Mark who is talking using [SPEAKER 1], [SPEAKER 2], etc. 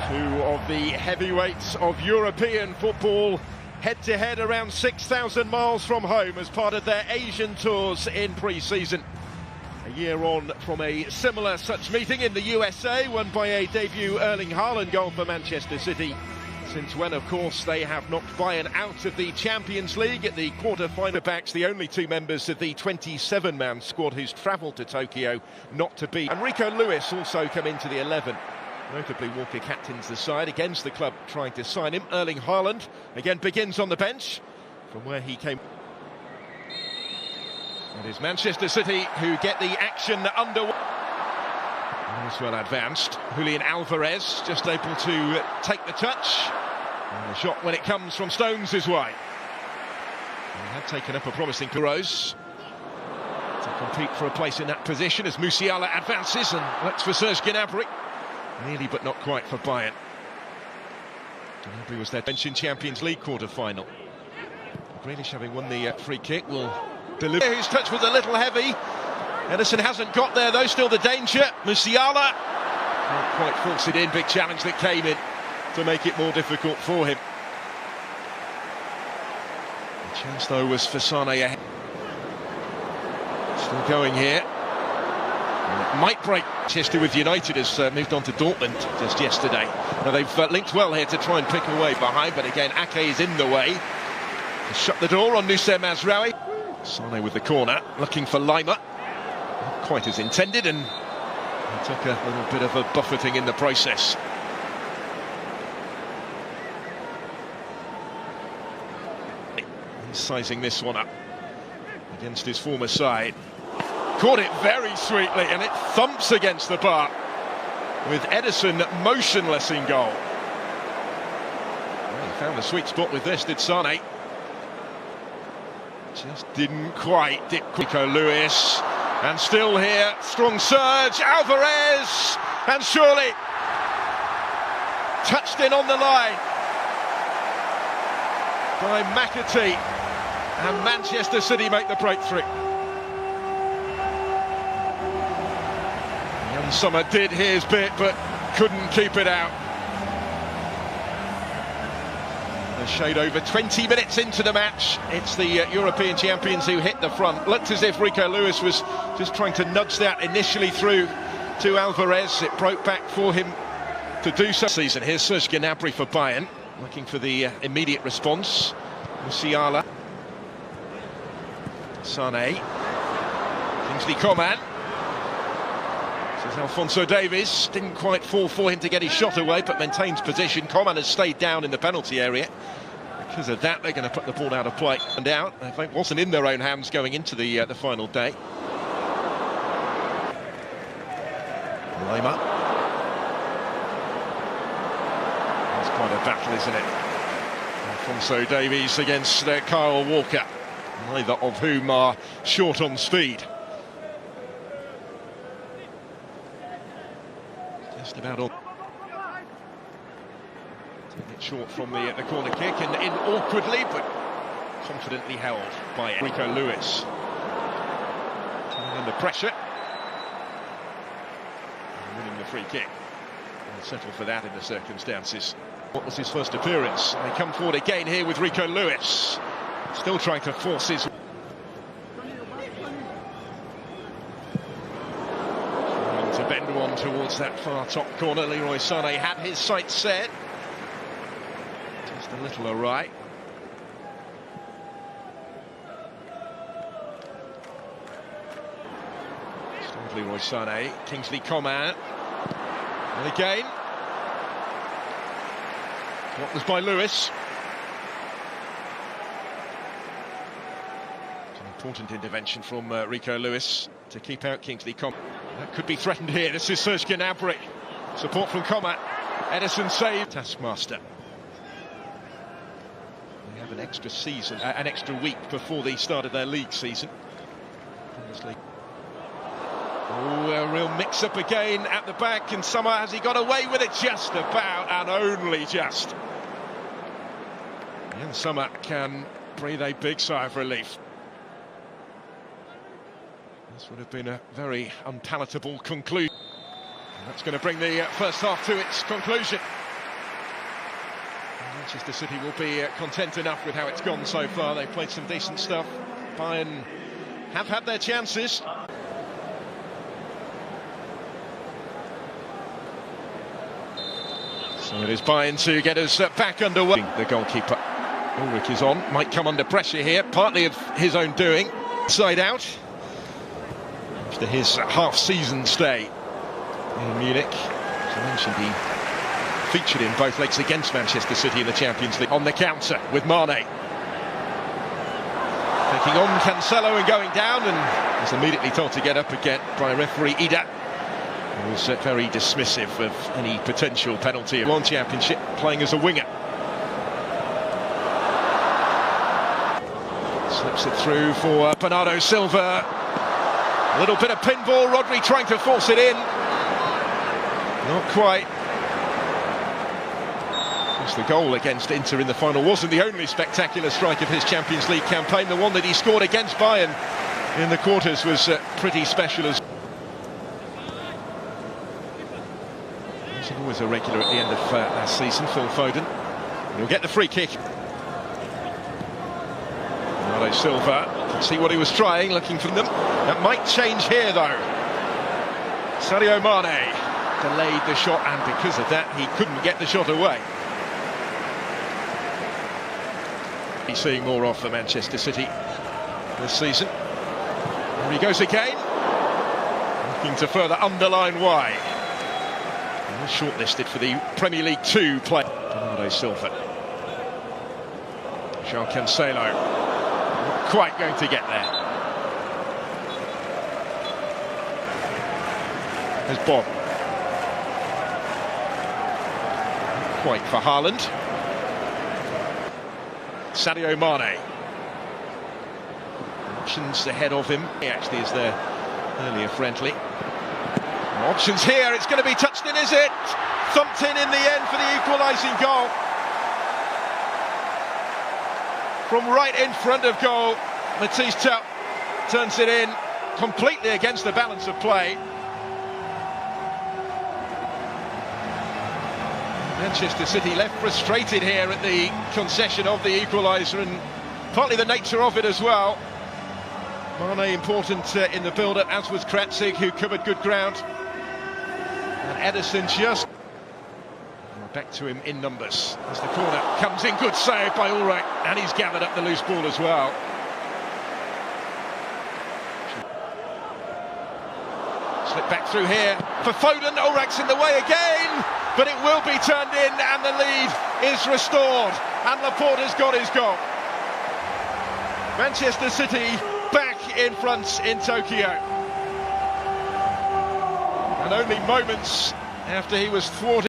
[SPEAKER 1] Two of the heavyweights of European football head-to-head around 6,000 miles from home as part of their Asian tours in pre-season. A year on from a similar such meeting in the USA, won by a debut Erling Haaland goal for Manchester City. Since when, of course, they have knocked Bayern out of the Champions League at the quarter-final. Backs the only two members of the 27-man squad who's travelled to Tokyo not to be. And Rico Lewis also come into the 11. Notably, Walker captains the side against the club trying to sign him. Erling Haaland again begins on the bench from where he came. It is Manchester City who get the action underway. As well advanced. Julian Alvarez just able to take the touch. And the shot when it comes from Stones is wide. He had taken up a promising Goles to compete for a place in that position as Musiala advances and looks for Serge Gnabry. Nearly but not quite for Bayern. Gnabry was their bench in Champions League quarter-final. Grealish, having won the free kick, will deliver. His touch was a little heavy. Ederson hasn't got there though, still the danger. Musiala can't quite force it in, big challenge that came in to make it more difficult for him. The chance though was for Sane ahead. Still going here. And it might break. Manchester with United has moved on to Dortmund just yesterday. Now they've linked well here to try and pick away behind, but again Ake is in the way. To shut the door on Nusser Mazraoui. Sane with the corner, looking for Lima. Not quite as intended, and he took a little bit of a buffeting in the process. He's sizing this one up against his former side. Caught it very sweetly, and it thumps against the bar with Ederson motionless in goal. Well, he found the sweet spot with this, did Sane. Just didn't quite. Rico Lewis, and still here, strong surge, Alvarez, and surely touched in on the line by McAtee, and Manchester City make the breakthrough. Young Summer did his bit, but couldn't keep it out. A shade over 20 minutes into the match. It's the European champions who hit the front. Looked as if Rico Lewis was just trying to nudge that initially through to Alvarez. It broke back for him to do so. Season. Here's Serge Gnabry for Bayern, looking for the immediate response. Musiala, Sane, Kingsley Coman. This is Alphonso Davies. Didn't quite fall for him to get his shot away, but maintains position. Coman has stayed down in the penalty area. Because of that, they're going to put the ball out of play and out. I think it wasn't in their own hands going into the final day. Lima. That's quite a battle, isn't it? Alphonso Davies against Kyle Walker, neither of whom are short on speed. Just about all. Taking it short from the corner kick and in awkwardly, but confidently held by Rico Lewis. Taking in the pressure. And winning the free kick. And settle for that in the circumstances. What was his first appearance? They come forward again here with Rico Lewis. Still trying to force his... To bend one towards that far top corner. Leroy Sane had his sights set. Just a little awry. Still Leroy Sane. Kingsley Coman. And again. What was by Lewis. It's an important intervention from Rico Lewis to keep out Kingsley Coman. That could be threatened here. This is Serge Gnabry. Support from Coman. Ederson saved. Taskmaster. They have an extra season, an extra week before the start of their league season. Oh, a real mix-up again at the back, and Summer, has he got away with it? Just about, and only just. Young Summer can breathe a big sigh of relief. This would have been a very unpalatable conclusion. And that's going to bring the first half to its conclusion. Manchester City will be content enough with how it's gone so far. They've played some decent stuff. Bayern have had their chances. So it is Bayern to get us back underway. The goalkeeper, Ulrich, is on. Might come under pressure here, partly of his own doing. Side out. After his half-season stay in Munich. As I mentioned, he featured in both legs against Manchester City in the Champions League. On the counter with Mane. Taking on Cancelo and going down, and was immediately told to get up again by referee Ida. He was very dismissive of any potential penalty. One Championship, playing as a winger. Slips it through for Bernardo Silva. A little bit of pinball, Rodri trying to force it in. Not quite. The goal against Inter in the final wasn't the only spectacular strike of his Champions League campaign. The one that he scored against Bayern in the quarters was pretty special as he's always a regular at the end of last season, Phil Foden. He'll get the free kick. Bernardo Silva, can see what he was trying, looking for them. That might change here though. Sadio Mane delayed the shot, and because of that he couldn't get the shot away. He's seeing more of for Manchester City this season. There he goes again, looking to further underline why. And shortlisted for the Premier League 2 play. Bernardo Silva. João Cancelo, not quite going to get there. There's Bob. Not quite for Haaland. Sadio Mane. Options ahead of him. He actually is there earlier friendly. Options here, it's going to be touched in, is it? Thumped in the end for the equalising goal. From right in front of goal, Matisse Tupp turns it in completely against the balance of play. Manchester City left frustrated here at the concession of the equaliser, and partly the nature of it as well. Mane important in the build-up, as was Kratzig, who covered good ground. And Ederson just back to him in numbers. As the corner comes in, good save by Ulrich, and he's gathered up the loose ball as well. Slip back through here for Foden. Ulrich's in the way again, but it will be turned in, and the lead is restored, and Laporte has got his goal. Manchester City back in front in Tokyo, and only moments after he was thwarted.